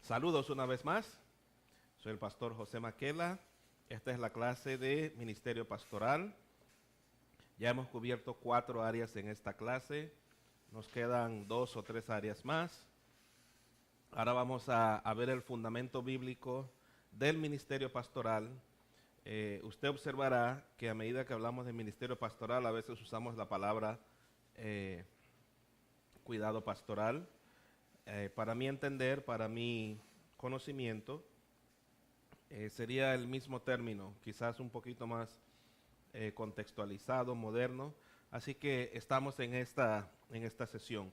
Saludos una vez más. Soy el pastor José Maquela. Esta es la clase de Ministerio Pastoral. Ya hemos cubierto 4 áreas en esta clase. Nos quedan 2 o 3 áreas más. Ahora vamos a ver el fundamento bíblico del ministerio pastoral. Usted observará que a medida que hablamos de ministerio pastoral, a veces usamos la palabra cuidado pastoral. Para mi entender, para mi conocimiento, sería el mismo término, quizás un poquito más contextualizado, moderno. Así que estamos en esta sesión.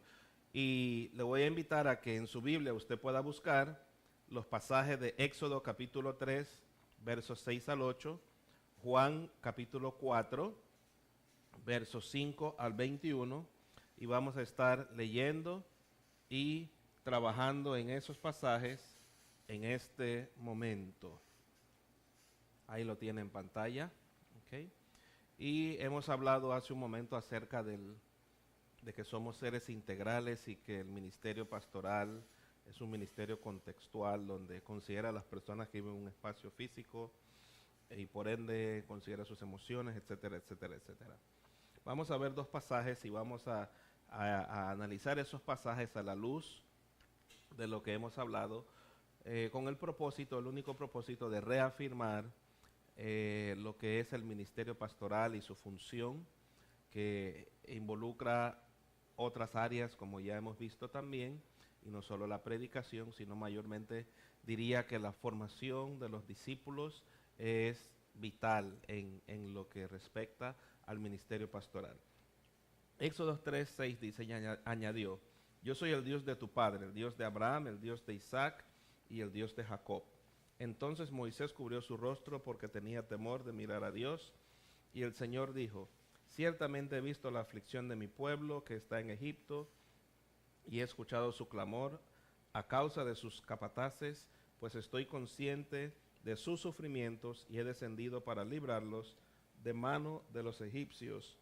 Y le voy a invitar a que en su Biblia usted pueda buscar los pasajes de Éxodo capítulo 3, versos 6 al 8, Juan capítulo 4, versos 5 al 21, y vamos a estar leyendo y trabajando en esos pasajes en este momento. Ahí lo tiene en pantalla. ¿Okay? Y hemos hablado hace un momento acerca de que somos seres integrales y que el ministerio pastoral es un ministerio contextual donde considera a las personas que viven en un espacio físico y por ende considera sus emociones, etcétera, etcétera, etcétera. Vamos a ver 2 pasajes y vamos a analizar esos pasajes a la luz de lo que hemos hablado, con el único propósito de reafirmar lo que es el ministerio pastoral y su función, que involucra otras áreas como ya hemos visto también, y no solo la predicación, sino mayormente diría que la formación de los discípulos es vital en lo que respecta al ministerio pastoral. Éxodo 3:6 dice y añadió: yo soy el Dios de tu padre, el Dios de Abraham, el Dios de Isaac y el Dios de Jacob. Entonces Moisés cubrió su rostro porque tenía temor de mirar a Dios, y el Señor dijo: ciertamente he visto la aflicción de mi pueblo que está en Egipto, y he escuchado su clamor a causa de sus capataces, pues estoy consciente de sus sufrimientos y he descendido para librarlos de mano de los egipcios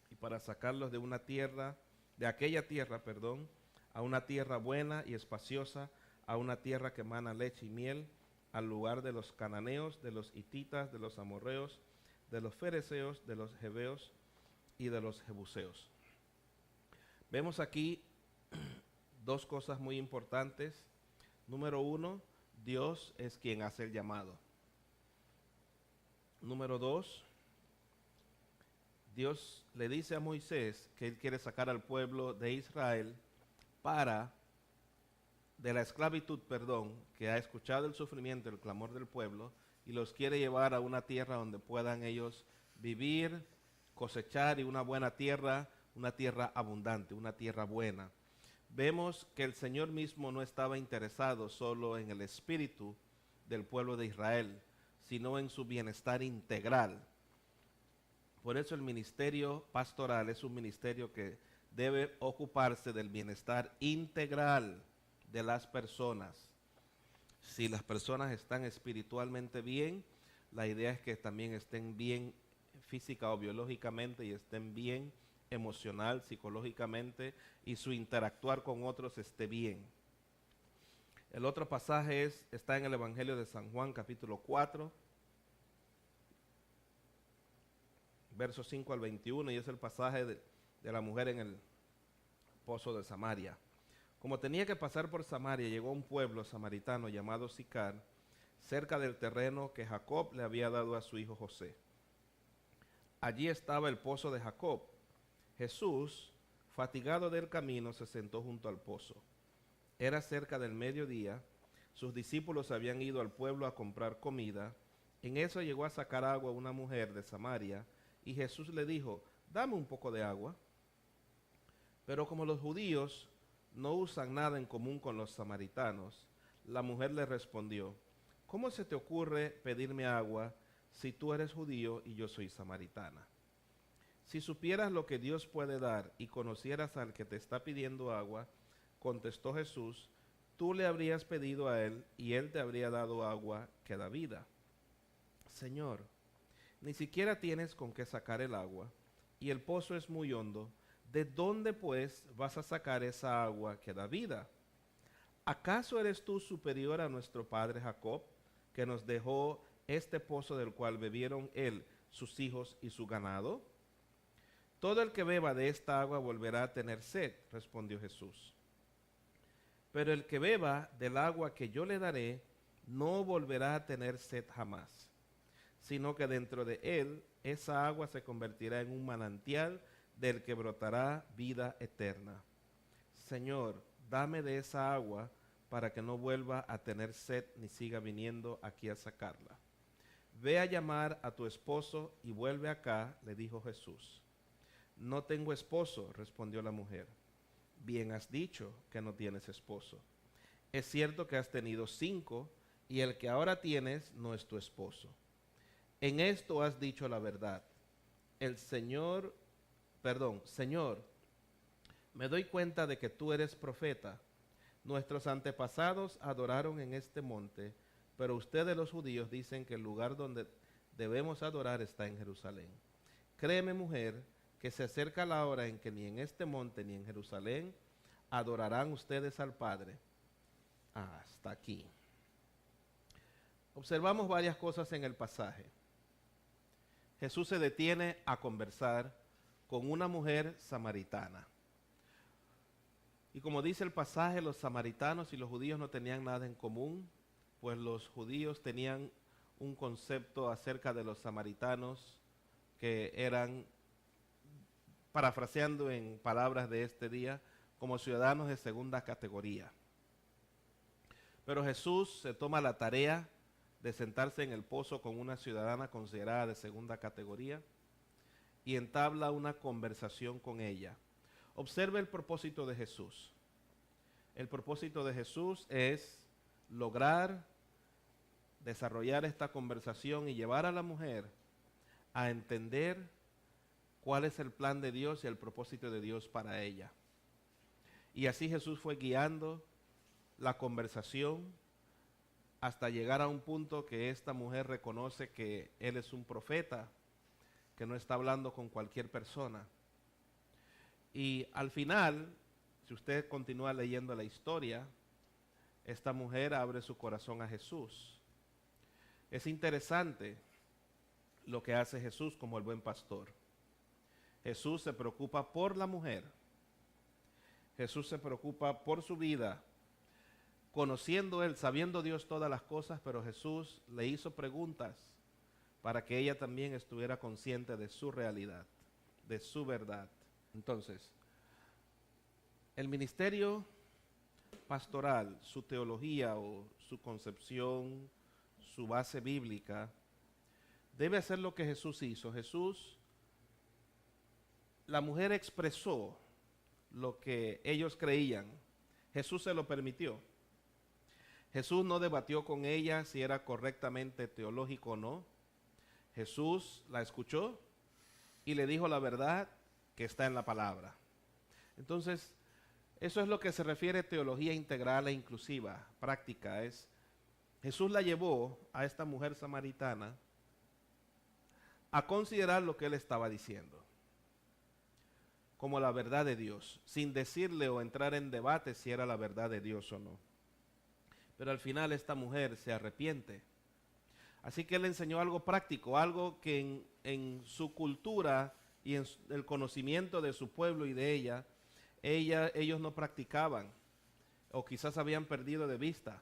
y para sacarlos de aquella tierra, a una tierra buena y espaciosa, a una tierra que emana leche y miel, al lugar de los cananeos, de los hititas, de los amorreos, de los fereceos, de los heveos y de los jebuseos. Vemos aquí 2 cosas muy importantes. Número 1, Dios es quien hace el llamado. Número 2, Dios le dice a Moisés que él quiere sacar al pueblo de Israel de la esclavitud, que ha escuchado el sufrimiento, el clamor del pueblo, y los quiere llevar a una tierra donde puedan ellos vivir, cosechar, y una buena tierra, una tierra abundante, una tierra buena. Vemos que el Señor mismo no estaba interesado solo en el espíritu del pueblo de Israel, sino en su bienestar integral. Por eso el ministerio pastoral es un ministerio que debe ocuparse del bienestar integral de las personas. Si las personas están espiritualmente bien, la idea es que también estén bien física o biológicamente y estén bien emocional, psicológicamente, y su interactuar con otros esté bien. El otro pasaje está en el Evangelio de San Juan, capítulo 4, versos 5 al 21, y es el pasaje de la mujer en el pozo de Samaria. Como tenía que pasar por Samaria, llegó a un pueblo samaritano llamado Sicar, cerca del terreno que Jacob le había dado a su hijo José. Allí estaba el pozo de Jacob. Jesús, fatigado del camino, se sentó junto al pozo. Era cerca del mediodía, sus discípulos habían ido al pueblo a comprar comida. En eso llegó a sacar agua una mujer de Samaria, y Jesús le dijo: dame un poco de agua. Pero como los judíos no usan nada en común con los samaritanos, la mujer le respondió: ¿cómo se te ocurre pedirme agua si tú eres judío y yo soy samaritana? Si supieras lo que Dios puede dar y conocieras al que te está pidiendo agua, contestó Jesús, tú le habrías pedido a él y él te habría dado agua que da vida. Señor, ni siquiera tienes con qué sacar el agua y el pozo es muy hondo. ¿De dónde pues vas a sacar esa agua que da vida? ¿acaso eres tú superior a nuestro padre Jacob, que nos dejó este pozo del cual bebieron él, sus hijos y su ganado? Todo el que beba de esta agua volverá a tener sed, respondió Jesús. Pero el que beba del agua que yo le daré, no volverá a tener sed jamás, sino que dentro de él esa agua se convertirá en un manantial del que brotará vida eterna. Señor, dame de esa agua para que no vuelva a tener sed ni siga viniendo aquí a sacarla. Ve a llamar a tu esposo y vuelve acá, le dijo Jesús. No tengo esposo, respondió la mujer. Bien has dicho que no tienes esposo. Es cierto que has tenido 5 y el que ahora tienes no es tu esposo. En esto has dicho la verdad. Señor, me doy cuenta de que tú eres profeta. Nuestros antepasados adoraron en este monte, pero ustedes los judíos dicen que el lugar donde debemos adorar está en Jerusalén. Créeme, mujer, que se acerca la hora en que ni en este monte ni en Jerusalén adorarán ustedes al Padre. Hasta aquí. Observamos varias cosas en el pasaje. Jesús se detiene a conversar con una mujer samaritana. Y como dice el pasaje, los samaritanos y los judíos no tenían nada en común, pues los judíos tenían un concepto acerca de los samaritanos que eran, parafraseando en palabras de este día, como ciudadanos de segunda categoría. Pero Jesús se toma la tarea de sentarse en el pozo con una ciudadana considerada de segunda categoría y entabla una conversación con ella. Observe el propósito de Jesús. El propósito de Jesús es lograr desarrollar esta conversación y llevar a la mujer a entender cuál es el plan de Dios y el propósito de Dios para ella. Y así Jesús fue guiando la conversación hasta llegar a un punto que esta mujer reconoce que Él es un profeta, que no está hablando con cualquier persona. Y al final, si usted continúa leyendo la historia, esta mujer abre su corazón a Jesús. Es interesante lo que hace Jesús como el buen pastor. Jesús se preocupa por la mujer. Jesús se preocupa por su vida, conociendo Él, sabiendo Dios todas las cosas, pero Jesús le hizo preguntas para que ella también estuviera consciente de su realidad, de su verdad. Entonces, el ministerio pastoral, su teología o su concepción, su base bíblica, debe hacer lo que Jesús hizo. La mujer expresó lo que ellos creían. Jesús se lo permitió. Jesús no debatió con ella si era correctamente teológico o no. Jesús la escuchó y le dijo la verdad que está en la palabra. Entonces, eso es lo que se refiere a teología integral e inclusiva, práctica. Jesús la llevó a esta mujer samaritana a considerar lo que él estaba diciendo como la verdad de Dios, sin decirle o entrar en debate si era la verdad de Dios o no. Pero al final esta mujer se arrepiente. Así que él enseñó algo práctico, algo que en su cultura y en el conocimiento de su pueblo y de ellos no practicaban, o quizás habían perdido de vista.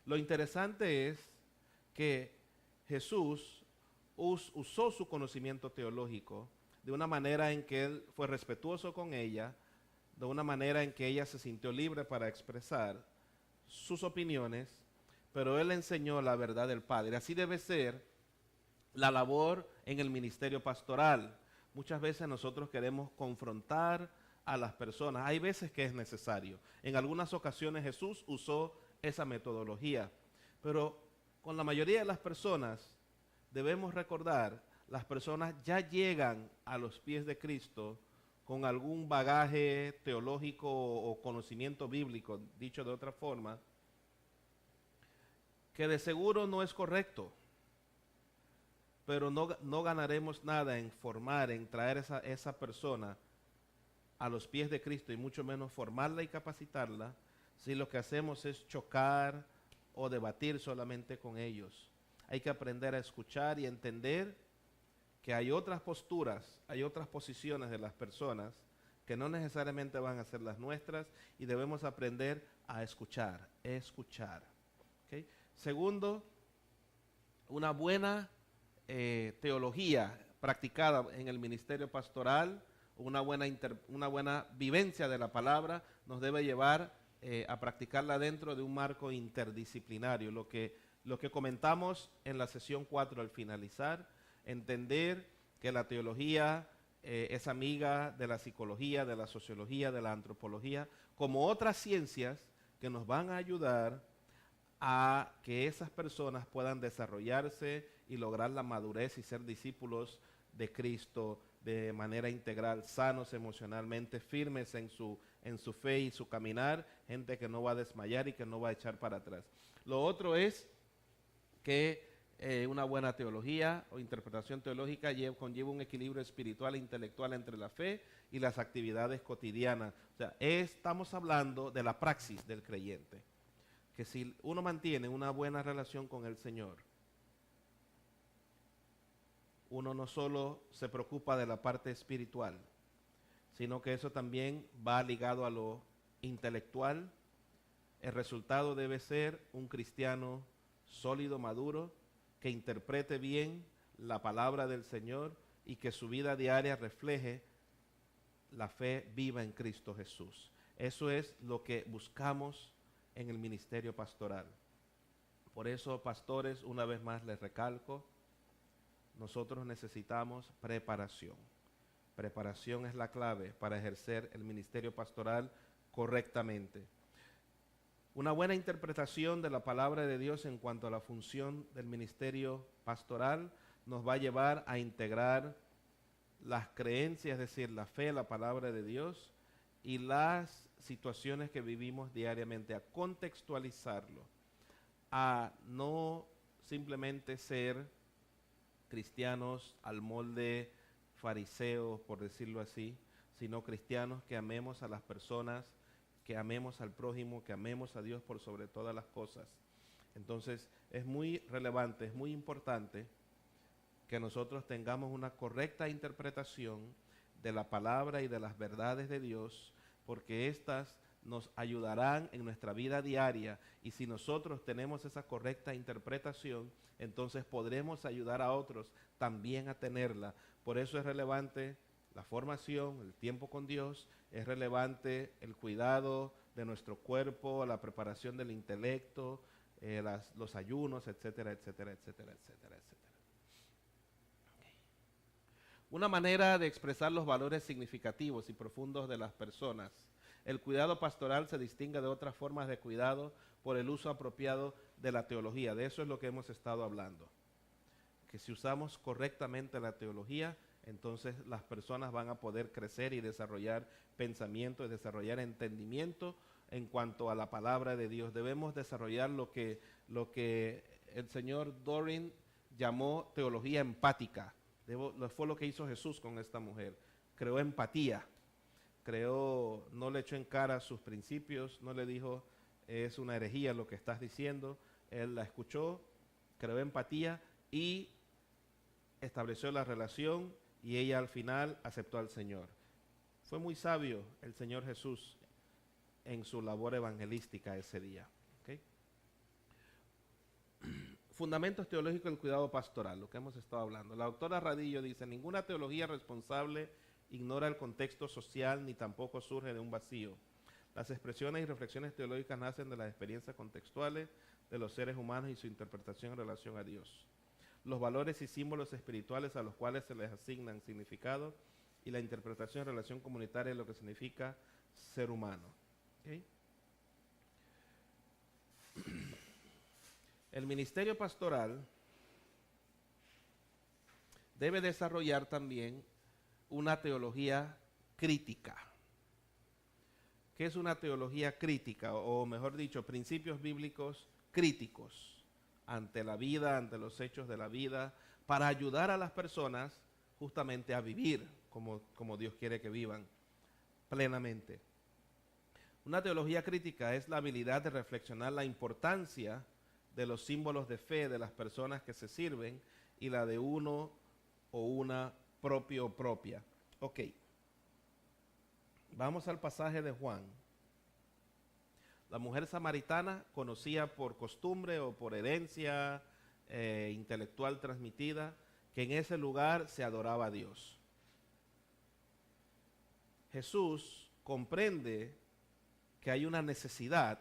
Lo interesante es que Jesús usó su conocimiento teológico de una manera en que él fue respetuoso con ella, de una manera en que ella se sintió libre para expresar sus opiniones, pero él enseñó la verdad del Padre. Así debe ser la labor en el ministerio pastoral. Muchas veces nosotros queremos confrontar a las personas. Hay veces que es necesario. En algunas ocasiones Jesús usó esa metodología, pero con la mayoría de las personas debemos recordar, las personas ya llegan a los pies de Cristo con algún bagaje teológico o conocimiento bíblico, dicho de otra forma, que de seguro no es correcto, pero no ganaremos nada en formar, en traer esa persona a los pies de Cristo y mucho menos formarla y capacitarla si lo que hacemos es chocar o debatir solamente con ellos. Hay que aprender a escuchar y entender que hay otras posturas, hay otras posiciones de las personas que no necesariamente van a ser las nuestras y debemos aprender a escuchar, ¿okay? Segundo, una buena teología practicada en el ministerio pastoral, una buena vivencia de la palabra nos debe llevar a practicarla dentro de un marco interdisciplinario. Lo que comentamos en la sesión 4 al finalizar, entender que la teología es amiga de la psicología, de la sociología, de la antropología, como otras ciencias que nos van a ayudar a que esas personas puedan desarrollarse y lograr la madurez y ser discípulos de Cristo de manera integral, sanos emocionalmente, firmes en su fe y su caminar, gente que no va a desmayar y que no va a echar para atrás. Lo otro es que una buena teología o interpretación teológica conlleva un equilibrio espiritual e intelectual entre la fe y las actividades cotidianas. O sea, estamos hablando de la praxis del creyente, que si uno mantiene una buena relación con el Señor, uno no solo se preocupa de la parte espiritual, sino que eso también va ligado a lo intelectual. El resultado debe ser un cristiano sólido, maduro, que interprete bien la palabra del Señor y que su vida diaria refleje la fe viva en Cristo Jesús. Eso es lo que buscamos en el ministerio pastoral. Por eso, pastores, una vez más les recalco, nosotros necesitamos preparación. Preparación es la clave para ejercer el ministerio pastoral correctamente. Una buena interpretación de la palabra de Dios en cuanto a la función del ministerio pastoral nos va a llevar a integrar las creencias, es decir, la fe, la palabra de Dios y las situaciones que vivimos diariamente, a contextualizarlo, a no simplemente ser cristianos al molde fariseos, por decirlo así, sino cristianos que amemos a las personas, que amemos al prójimo, que amemos a Dios por sobre todas las cosas. Entonces es muy relevante, es muy importante que nosotros tengamos una correcta interpretación de la palabra y de las verdades de Dios, porque éstas nos ayudarán en nuestra vida diaria, y si nosotros tenemos esa correcta interpretación, entonces podremos ayudar a otros también a tenerla. Por eso es relevante la formación, el tiempo con Dios, es relevante el cuidado de nuestro cuerpo, la preparación del intelecto, los ayunos, etcétera, etcétera, etcétera, etcétera, etcétera. Okay. Una manera de expresar los valores significativos y profundos de las personas. El cuidado pastoral se distingue de otras formas de cuidado por el uso apropiado de la teología. De eso es lo que hemos estado hablando. Que si usamos correctamente la teología, entonces las personas van a poder crecer y desarrollar pensamiento y desarrollar entendimiento en cuanto a la palabra de Dios. Debemos desarrollar lo que el señor Dorin llamó teología empática. Fue lo que hizo Jesús con esta mujer. Creó empatía. No le echó en cara sus principios, no le dijo, es una herejía lo que estás diciendo. Él la escuchó, creó empatía y estableció la relación, y ella al final aceptó al Señor. Fue muy sabio el Señor Jesús en su labor evangelística ese día. ¿Okay? Fundamentos teológicos del cuidado pastoral, lo que hemos estado hablando. La doctora Radillo dice, ninguna teología responsable ignora el contexto social ni tampoco surge de un vacío. Las expresiones y reflexiones teológicas nacen de las experiencias contextuales de los seres humanos y su interpretación en relación a Dios. Los valores y símbolos espirituales a los cuales se les asignan significado y la interpretación en relación comunitaria de lo que significa ser humano. ¿Okay? El ministerio pastoral debe desarrollar también una teología crítica. ¿Qué es una teología crítica? O mejor dicho, principios bíblicos críticos ante la vida, ante los hechos de la vida, para ayudar a las personas justamente a vivir como Dios quiere que vivan plenamente. Una teología crítica es la habilidad de reflexionar la importancia de los símbolos de fe de las personas que se sirven y la de uno o una propio o propia. Ok, vamos al pasaje de Juan. La mujer samaritana conocía por costumbre o por herencia intelectual transmitida que en ese lugar se adoraba a Dios. Jesús comprende que hay una necesidad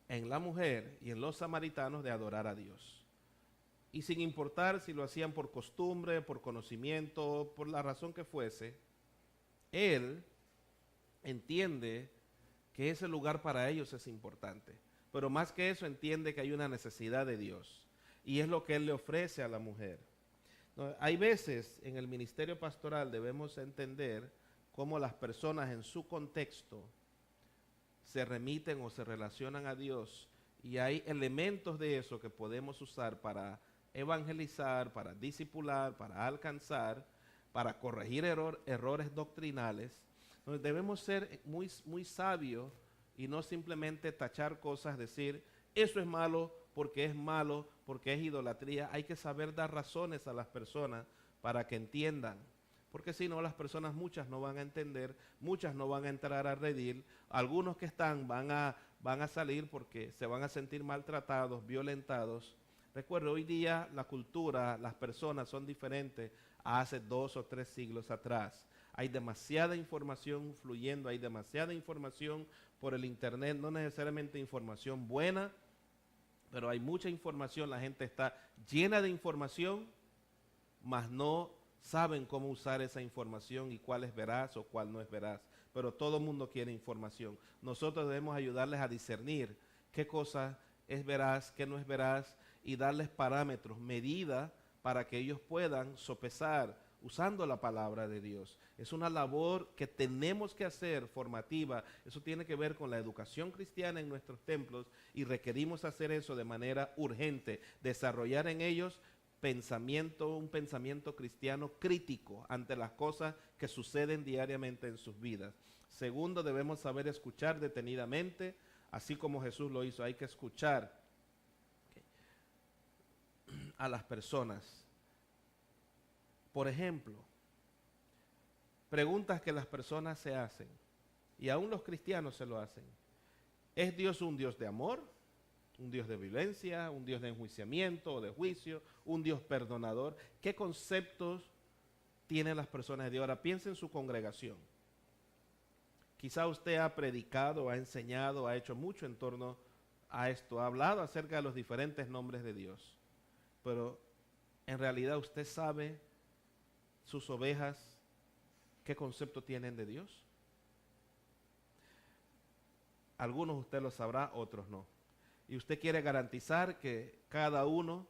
en la mujer y en los samaritanos de adorar a Dios. Y sin importar si lo hacían por costumbre, por conocimiento, por la razón que fuese, Él entiende que ese lugar para ellos es importante. Pero más que eso, entiende que hay una necesidad de Dios. Y es lo que Él le ofrece a la mujer. No, hay veces en el ministerio pastoral debemos entender cómo las personas en su contexto se remiten o se relacionan a Dios, y hay elementos de eso que podemos usar para evangelizar, para discipular, para alcanzar, para corregir errores doctrinales. Entonces debemos ser muy sabios y no simplemente tachar cosas, decir, eso es malo porque es idolatría. Hay que saber dar razones a las personas para que entiendan. Porque si no, las personas muchas no van a entender, muchas no van a entrar a redil, algunos que están van a salir porque se van a sentir maltratados, violentados. Recuerdo, hoy día la cultura, las personas son diferentes a hace 2 o 3 siglos atrás. Hay demasiada información fluyendo, hay demasiada información por el internet, no necesariamente información buena, pero hay mucha información, la gente está llena de información, mas no saben cómo usar esa información y cuál es veraz o cuál no es veraz. Pero todo el mundo quiere información. Nosotros debemos ayudarles a discernir qué cosa es veraz, qué no es veraz, y darles parámetros, medidas, para que ellos puedan sopesar usando la palabra de Dios. Es una labor que tenemos que hacer formativa. Eso tiene que ver con la educación cristiana en nuestros templos, y requerimos hacer eso de manera urgente, desarrollar en ellos un pensamiento cristiano crítico ante las cosas que suceden diariamente en sus vidas. Segundo, debemos saber escuchar detenidamente, así como Jesús lo hizo. Hay que escuchar a las personas. Por ejemplo, preguntas que las personas se hacen, y aún los cristianos se lo hacen. ¿Es Dios un Dios de amor? ¿Un Dios de violencia? ¿Un Dios de enjuiciamiento o de juicio? ¿Un Dios perdonador? ¿Qué conceptos tienen las personas de Dios? Ahora piensa en su congregación. Quizá usted ha predicado, ha enseñado, ha hecho mucho en torno a esto, ha hablado acerca de los diferentes nombres de Dios, pero en realidad usted sabe, sus ovejas, qué concepto tienen de Dios. Algunos usted lo sabrá, otros no. Y usted quiere garantizar que cada uno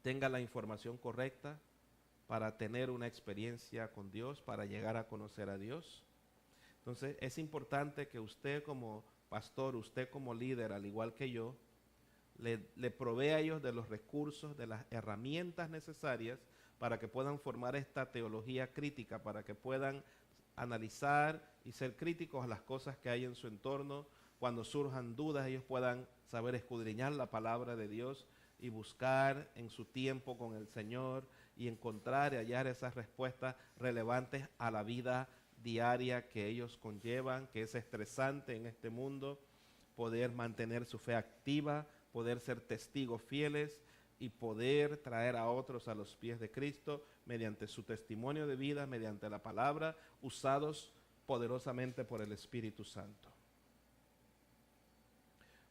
tenga la información correcta para tener una experiencia con Dios, para llegar a conocer a Dios. Entonces es importante que usted como pastor, usted como líder, al igual que yo, le provea a ellos de los recursos, de las herramientas necesarias para que puedan formar esta teología crítica, para que puedan analizar y ser críticos a las cosas que hay en su entorno. Cuando surjan dudas, ellos puedan saber escudriñar la palabra de Dios y buscar en su tiempo con el Señor y encontrar y hallar esas respuestas relevantes a la vida diaria que ellos conllevan, que es estresante en este mundo, poder mantener su fe activa, poder ser testigos fieles y poder traer a otros a los pies de Cristo mediante su testimonio de vida, mediante la palabra, usados poderosamente por el Espíritu Santo.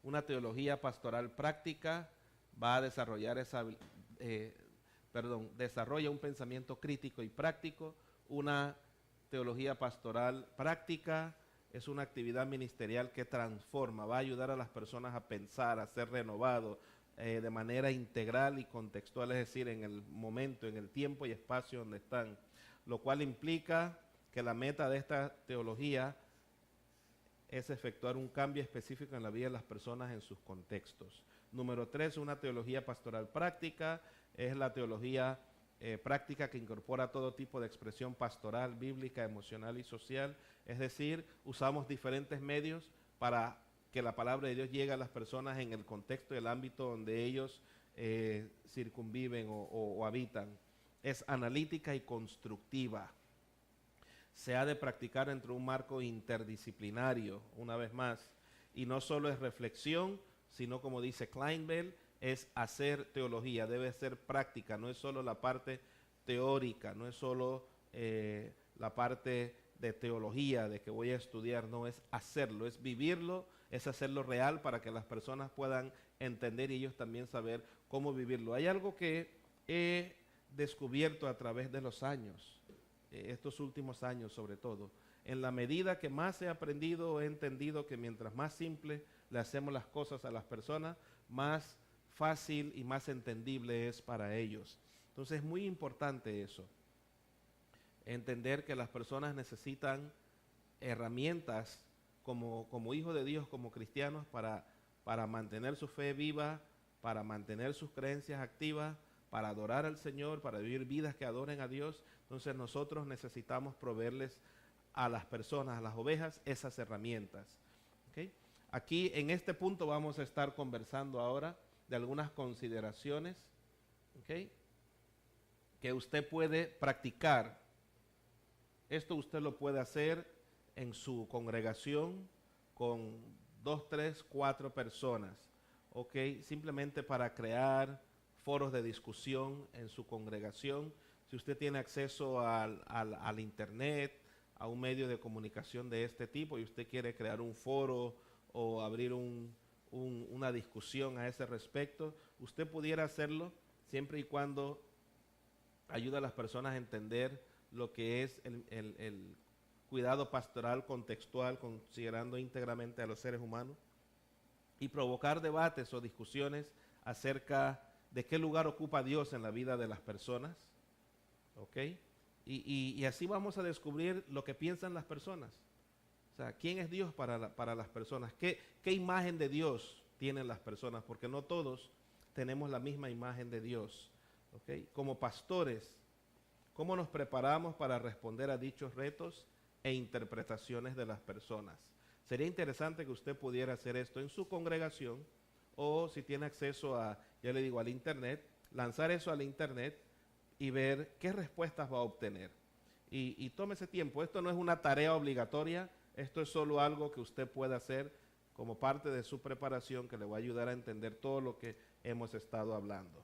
Una teología pastoral práctica va a desarrollar desarrolla un pensamiento crítico y práctico. Una teología pastoral práctica es una actividad ministerial que transforma, va a ayudar a las personas a pensar, a ser renovados de manera integral y contextual, es decir, en el momento, en el tiempo y espacio donde están, lo cual implica que la meta de esta teología es efectuar un cambio específico en la vida de las personas en sus contextos. Número 3, una teología pastoral práctica, es la teología práctica que incorpora todo tipo de expresión pastoral, bíblica, emocional y social. Es decir, usamos diferentes medios para que la palabra de Dios llegue a las personas en el contexto y el ámbito donde ellos circunviven o habitan. Es analítica y constructiva. Se ha de practicar entre un marco interdisciplinario, una vez más, y no solo es reflexión, sino, como dice Kleinbell, es hacer teología, debe ser práctica, no es solo la parte teórica, no es solo la parte de teología, de que voy a estudiar, no, es hacerlo, es vivirlo, es hacerlo real para que las personas puedan entender y ellos también saber cómo vivirlo. Hay algo que he descubierto a través de los años, estos últimos años sobre todo. En la medida que más he aprendido, he entendido que mientras más simple le hacemos las cosas a las personas, más fácil y más entendible es para ellos. Entonces es muy importante eso, entender que las personas necesitan herramientas como hijos de Dios, como cristianos, para mantener su fe viva, para mantener sus creencias activas, para adorar al Señor, para vivir vidas que adoren a Dios. Entonces nosotros necesitamos proveerles a las personas, a las ovejas, esas herramientas. ¿Okay? Aquí en este punto vamos a estar conversando ahora de algunas consideraciones, ¿okay?, que usted puede practicar. Esto usted lo puede hacer en su congregación con 2, 3, 4 personas, ¿ok? Simplemente para crear foros de discusión en su congregación. Si usted tiene acceso al internet, a un medio de comunicación de este tipo y usted quiere crear un foro o abrir una discusión a ese respecto, usted pudiera hacerlo siempre y cuando ayude a las personas a entender lo que es el cuidado pastoral contextual, considerando íntegramente a los seres humanos, y provocar debates o discusiones acerca de qué lugar ocupa Dios en la vida de las personas, ¿ok? Y así vamos a descubrir lo que piensan las personas. O sea, ¿quién es Dios para las personas? ¿Qué imagen de Dios tienen las personas? Porque no todos tenemos la misma imagen de Dios. ¿Okay? Como pastores, ¿cómo nos preparamos para responder a dichos retos e interpretaciones de las personas? Sería interesante que usted pudiera hacer esto en su congregación o si tiene acceso ya le digo, al internet, lanzar eso al internet y ver qué respuestas va a obtener. Y tome ese tiempo. Esto no es una tarea obligatoria, esto es solo algo que usted puede hacer como parte de su preparación que le va a ayudar a entender todo lo que hemos estado hablando.